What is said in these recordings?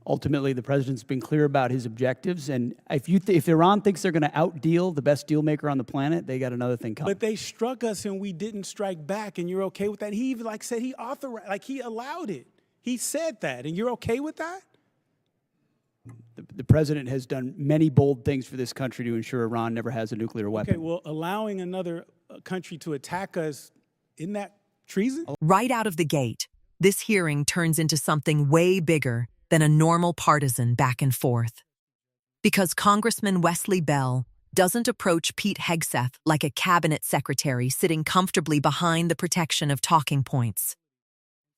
Ultimately, the president's been clear about his objectives, and if Iran thinks they're going to outdeal the best deal maker on the planet, they got another thing coming. But they struck us and we didn't strike back, and you're okay with that? He even said he authorized, he allowed it. He said that, and you're okay with that? The president has done many bold things for this country to ensure Iran never has a nuclear weapon. Okay, well, allowing another country to attack us, isn't that treason? Right out of the gate, this hearing turns into something way bigger than a normal partisan back and forth. Because Congressman Wesley Bell doesn't approach Pete Hegseth like a cabinet secretary sitting comfortably behind the protection of talking points.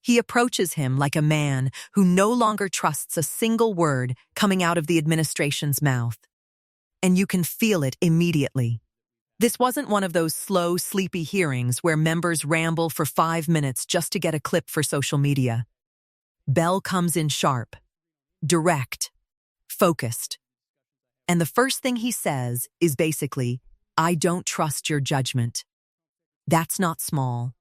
He approaches him like a man who no longer trusts a single word coming out of the administration's mouth. And you can feel it immediately. This wasn't one of those slow, sleepy hearings where members ramble for 5 minutes just to get a clip for social media. Bell comes in sharp, direct, focused. And the first thing he says is basically, "I don't trust your judgment." That's not small.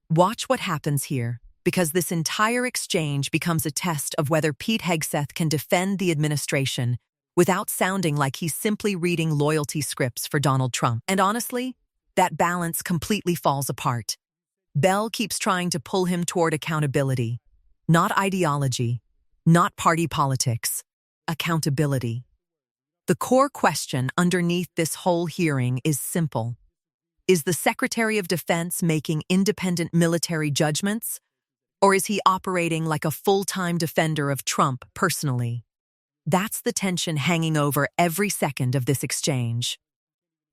Watch what happens here, because this entire exchange becomes a test of whether Pete Hegseth can defend the administration without sounding like he's simply reading loyalty scripts for Donald Trump. And honestly, that balance completely falls apart. Bell keeps trying to pull him toward accountability, not ideology, not party politics, accountability. The core question underneath this whole hearing is simple. Is the Secretary of Defense making independent military judgments, or is he operating like a full-time defender of Trump personally? That's the tension hanging over every second of this exchange.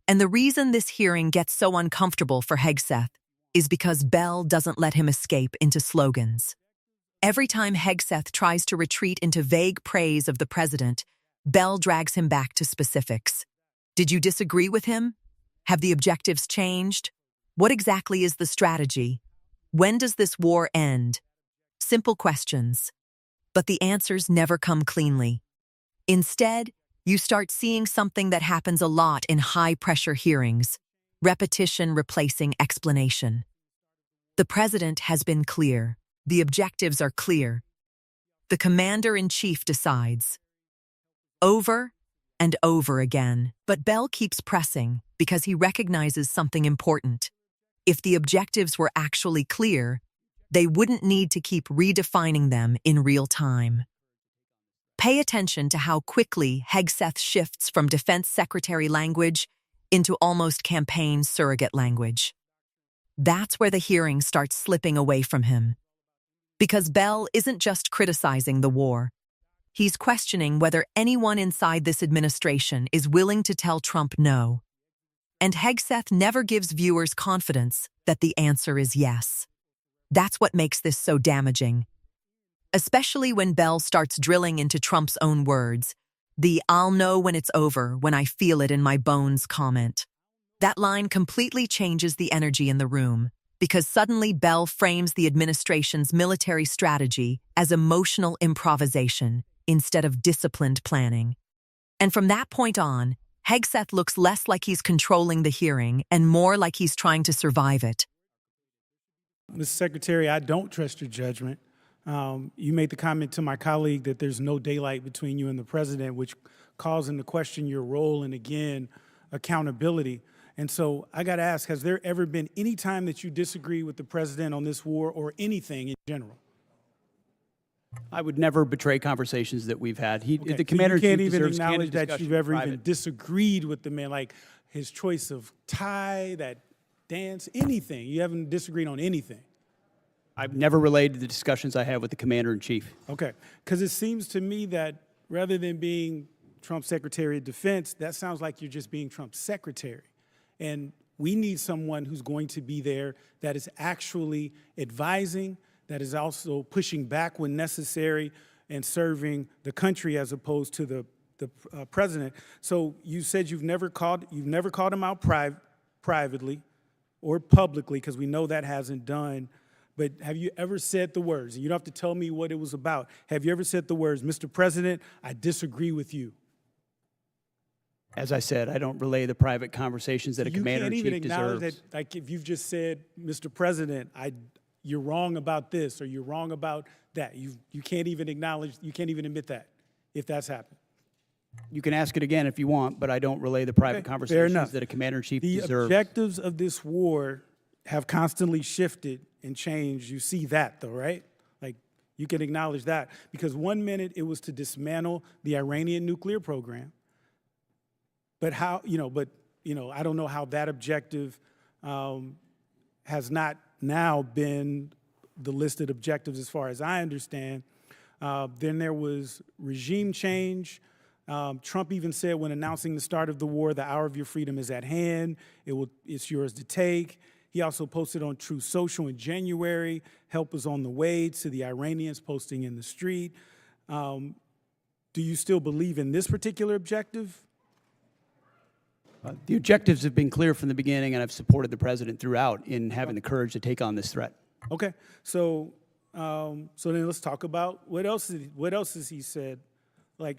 And the reason this hearing gets so uncomfortable for Hegseth is because Bell doesn't let him escape into slogans. Every time Hegseth tries to retreat into vague praise of the president, Bell drags him back to specifics. Did you disagree with him? Have the objectives changed? What exactly is the strategy? When does this war end? Simple questions. But the answers never come cleanly. Instead, you start seeing something that happens a lot in high-pressure hearings: repetition replacing explanation. The president has been clear. The objectives are clear. The commander-in-chief decides. Over and over again. But Bell keeps pressing because he recognizes something important. If the objectives were actually clear, they wouldn't need to keep redefining them in real time. Pay attention to how quickly Hegseth shifts from defense secretary language into almost campaign surrogate language. That's where the hearing starts slipping away from him. Because Bell isn't just criticizing the war. He's questioning whether anyone inside this administration is willing to tell Trump no. And Hegseth never gives viewers confidence that the answer is yes. That's what makes this so damaging. Especially when Bell starts drilling into Trump's own words, the "I'll know when it's over, when I feel it in my bones" comment. That line completely changes the energy in the room, because suddenly Bell frames the administration's military strategy as emotional improvisation instead of disciplined planning. And from that point on, Hegseth looks less like he's controlling the hearing and more like he's trying to survive it. Mr. Secretary, I don't trust your judgment. You made the comment to my colleague that there's no daylight between you and the president, which calls into question your role and, again, accountability. And so I got to ask, has there ever been any time that you disagree with the president on this war or anything in general? I would never betray conversations that we've had. Okay. The commander-in-chief you can't even deserves acknowledge candid that you've ever discussion in even private. disagreed with the man, like his choice of tie, that dance, anything. You haven't disagreed on anything. I've never relayed the discussions I have with the commander-in-chief. Okay, because it seems to me that rather than being Trump's Secretary of Defense, that sounds like you're just being Trump's secretary. And we need someone who's going to be there that is actually advising, that is also pushing back when necessary and serving the country as opposed to the president. So you said you've never called him out privately or publicly, because we know that hasn't done. But have you ever said the words, and you don't have to tell me what it was about, have you ever said the words, "Mr. President, I disagree with you"? As I said, I don't relay the private conversations that a commander-in-chief deserves. You can't even acknowledge that, like if you've just said, "Mr. President, you're wrong about this," or "you're wrong about that." You can't even acknowledge, you can't even admit that. if that's happened? You can ask it again if you want, but I don't relay the private Okay, fair conversations enough. that a commander-in-chief The deserves. objectives of this war have constantly shifted and changed. You see that, though, right? Like, you can acknowledge that. Because 1 minute it was to dismantle the Iranian nuclear program. But how, I don't know how that objective has not now been the listed objectives as far as I understand. Then there was regime change. Trump even said when announcing the start of the war, the hour of your freedom is at hand. It's yours to take. He also posted on Truth Social in January, help is on the way, to the Iranians posting in the street. Do you still believe in this particular objective? The objectives have been clear from the beginning, and I've supported the president throughout in having the courage to take on this threat. Okay, so then let's talk about what else has he said.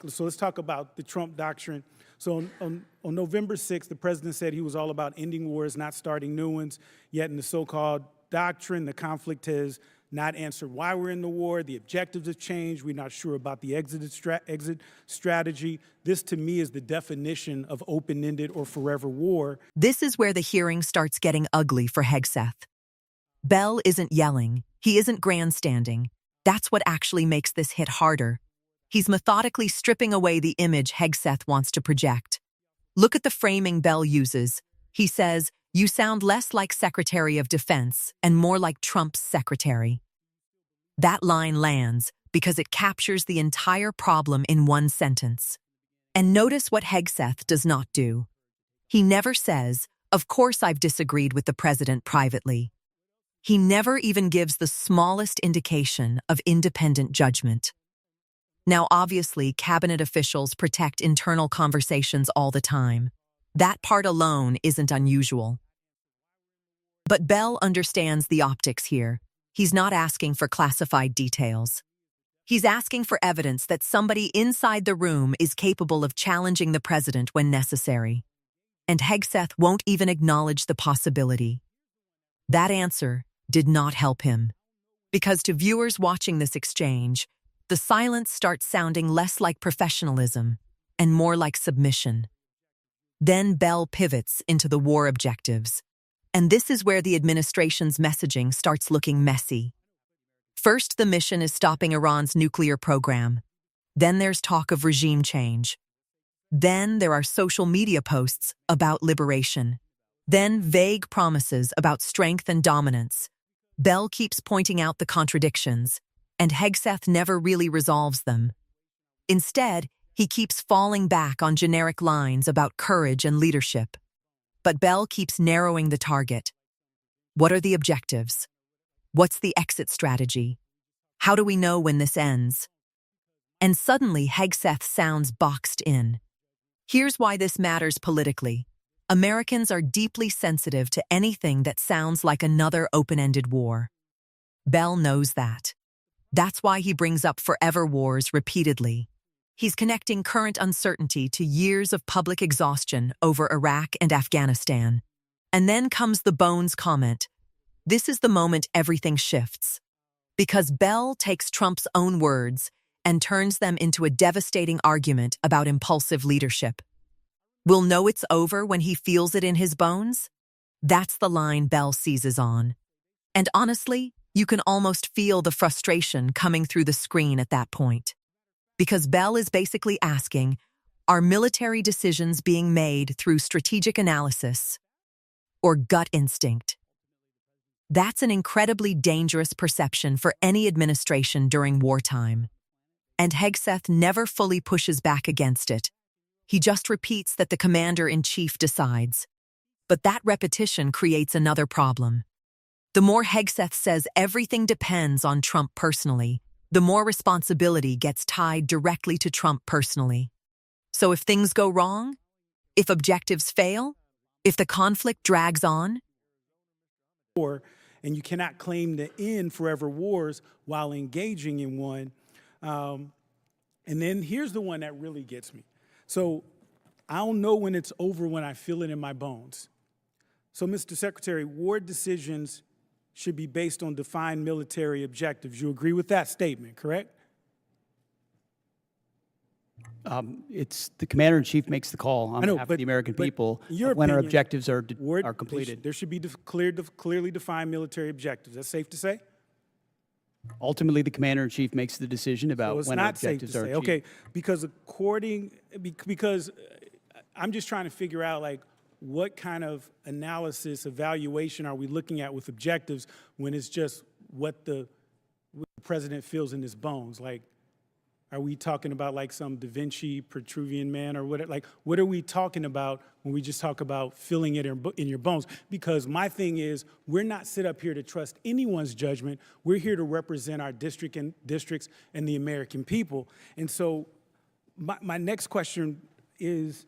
So let's talk about the Trump doctrine. So on November 6th, the president said he was all about ending wars, not starting new ones. Yet in the so-called doctrine, the conflict has not answered why we're in the war. The objectives have changed. We're not sure about the exit strategy. This, to me, is the definition of open-ended or forever war. This is where the hearing starts getting ugly for Hegseth. Bell isn't yelling. He isn't grandstanding. That's what actually makes this hit harder. He's methodically stripping away the image Hegseth wants to project. Look at the framing Bell uses. He says, "You sound less like Secretary of Defense and more like Trump's secretary." That line lands because it captures the entire problem in one sentence. And notice what Hegseth does not do. He never says, "Of course I've disagreed with the president privately." He never even gives the smallest indication of independent judgment. Now, obviously, cabinet officials protect internal conversations all the time. That part alone isn't unusual. But Bell understands the optics here. He's not asking for classified details. He's asking for evidence that somebody inside the room is capable of challenging the president when necessary. And Hegseth won't even acknowledge the possibility. That answer did not help him. Because to viewers watching this exchange, the silence starts sounding less like professionalism and more like submission. Then Bell pivots into the war objectives. And this is where the administration's messaging starts looking messy. First, the mission is stopping Iran's nuclear program. Then there's talk of regime change. Then there are social media posts about liberation. Then vague promises about strength and dominance. Bell keeps pointing out the contradictions, and Hegseth never really resolves them. Instead, he keeps falling back on generic lines about courage and leadership. But Bell keeps narrowing the target. What are the objectives? What's the exit strategy? How do we know when this ends? And suddenly, Hegseth sounds boxed in. Here's why this matters politically. Americans are deeply sensitive to anything that sounds like another open-ended war. Bell knows that. That's why he brings up forever wars repeatedly. He's connecting current uncertainty to years of public exhaustion over Iraq and Afghanistan. And then comes the Bones comment. This is the moment everything shifts. Because Bell takes Trump's own words and turns them into a devastating argument about impulsive leadership. We'll know it's over when he feels it in his bones? That's the line Bell seizes on. And honestly, you can almost feel the frustration coming through the screen at that point. Because Bell is basically asking, are military decisions being made through strategic analysis or gut instinct? That's an incredibly dangerous perception for any administration during wartime. And Hegseth never fully pushes back against it. He just repeats that the commander-in-chief decides. But that repetition creates another problem. The more Hegseth says everything depends on Trump personally, the more responsibility gets tied directly to Trump personally. So if things go wrong, if objectives fail, if the conflict drags on, and you cannot claim to end forever wars while engaging in one. And then here's the one that really gets me. So I don't know when it's over when I feel it in my bones. So, Mr. Secretary, war decisions should be based on defined military objectives. You agree with that statement, correct? It's the commander-in-chief makes the call on I know, behalf of the American people in your when our opinion, objectives are Word- completed. There should be clearly defined military objectives. That's safe to say? Ultimately, the commander-in-chief makes the decision about Well, it's when our not safe to objectives are say. achieved. Okay, because I'm just trying to figure out like what kind of analysis, evaluation are we looking at with objectives when it's just what the president feels in his bones? Like, are we talking about like some Da Vinci Petruvian man or what? Like, what are we talking about when we just talk about feeling it in your bones? Because my thing is, we're not set up here to trust anyone's judgment. We're here to represent our districts and the American people. And so, my next question is,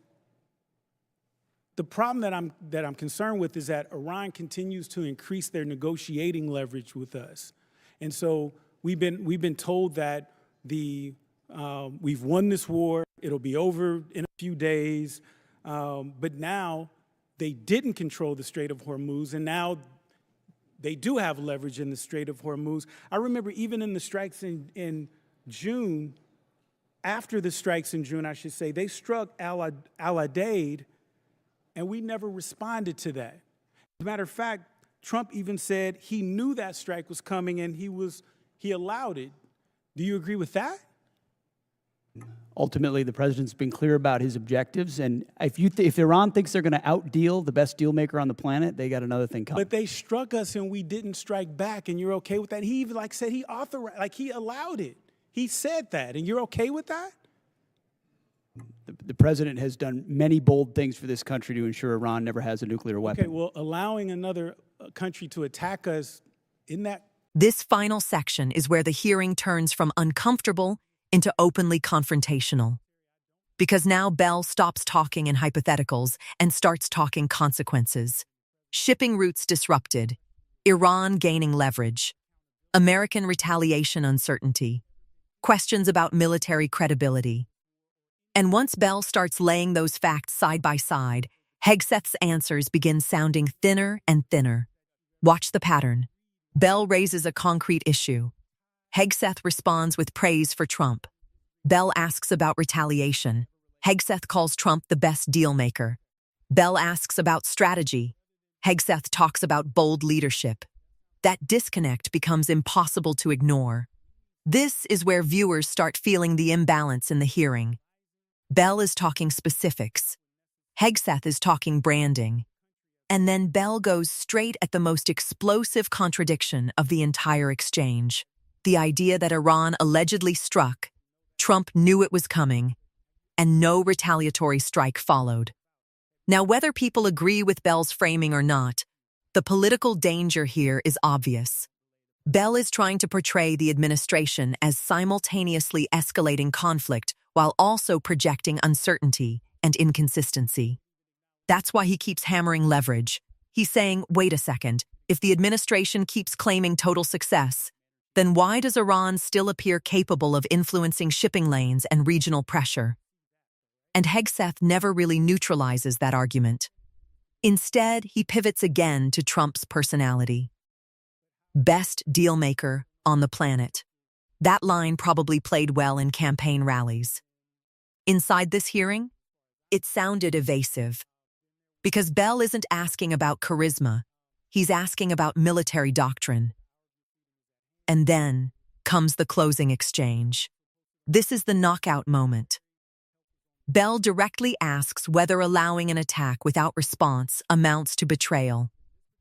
the problem that I'm concerned with is that Iran continues to increase their negotiating leverage with us, and so we've been told that we've won this war, it'll be over in a few days, but now they didn't control the Strait of Hormuz, and now they do have leverage in the Strait of Hormuz. I remember even in the strikes in June, after the strikes in June, I should say, they struck Al-Udeid, and we never responded to that. As a matter of fact, Trump even said he knew that strike was coming and he allowed it. Do you agree with that? Ultimately, the president's been clear about his objectives, and if Iran thinks they're going to outdeal the best deal maker on the planet, they got another thing coming. But they struck us and we didn't strike back, and you're okay with that? He even said he authorized, he allowed it. He said that, and you're okay with that? The president has done many bold things for this country to ensure Iran never has a nuclear weapon. Okay, well, allowing another country to attack us, isn't that? This final section is where the hearing turns from uncomfortable into openly confrontational. Because now Bell stops talking in hypotheticals and starts talking consequences. Shipping routes disrupted, Iran gaining leverage, American retaliation uncertainty, questions about military credibility. And once Bell starts laying those facts side by side, Hegseth's answers begin sounding thinner and thinner. Watch the pattern. Bell raises a concrete issue. Hegseth responds with praise for Trump. Bell asks about retaliation. Hegseth calls Trump the best deal maker. Bell asks about strategy. Hegseth talks about bold leadership. That disconnect becomes impossible to ignore. This is where viewers start feeling the imbalance in the hearing. Bell is talking specifics. Hegseth is talking branding. And then Bell goes straight at the most explosive contradiction of the entire exchange. The idea that Iran allegedly struck, Trump knew it was coming, and no retaliatory strike followed. Now, whether people agree with Bell's framing or not, the political danger here is obvious. Bell is trying to portray the administration as simultaneously escalating conflict while also projecting uncertainty and inconsistency. That's why he keeps hammering leverage. He's saying, wait a second, if the administration keeps claiming total success, then why does Iran still appear capable of influencing shipping lanes and regional pressure? And Hegseth never really neutralizes that argument. Instead, he pivots again to Trump's personality. Best deal maker on the planet. That line probably played well in campaign rallies. Inside this hearing, it sounded evasive. Because Bell isn't asking about charisma, he's asking about military doctrine. And then comes the closing exchange. This is the knockout moment. Bell directly asks whether allowing an attack without response amounts to betrayal.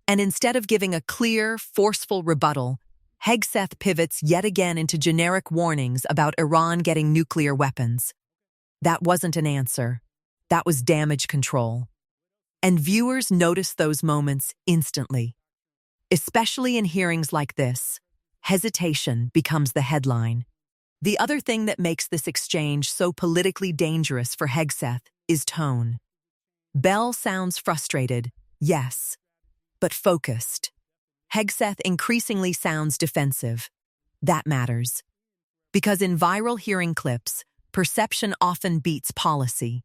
And instead of giving a clear, forceful rebuttal, Hegseth pivots yet again into generic warnings about Iran getting nuclear weapons. That wasn't an answer. That was damage control. And viewers notice those moments instantly. Especially in hearings like this, hesitation becomes the headline. The other thing that makes this exchange so politically dangerous for Hegseth is tone. Bell sounds frustrated, yes, but focused. Hegseth increasingly sounds defensive. That matters. Because in viral hearing clips, perception often beats policy.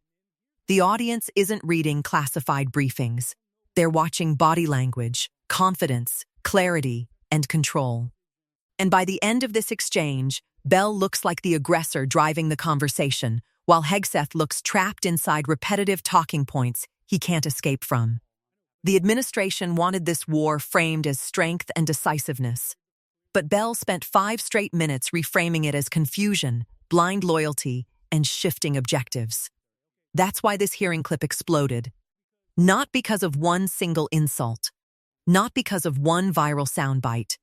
The audience isn't reading classified briefings. They're watching body language, confidence, clarity, and control. And by the end of this exchange, Bell looks like the aggressor driving the conversation, while Hegseth looks trapped inside repetitive talking points he can't escape from. The administration wanted this war framed as strength and decisiveness. But Bell spent 5 straight minutes reframing it as confusion, blind loyalty, and shifting objectives. That's why this hearing clip exploded. Not because of one single insult, not because of one viral soundbite,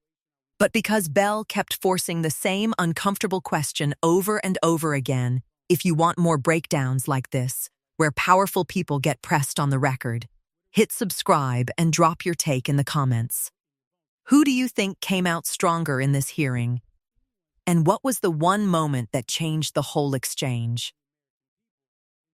but because Bell kept forcing the same uncomfortable question over and over again. If you want more breakdowns like this, where powerful people get pressed on the record, hit subscribe and drop your take in the comments. Who do you think came out stronger in this hearing? And what was the one moment that changed the whole exchange?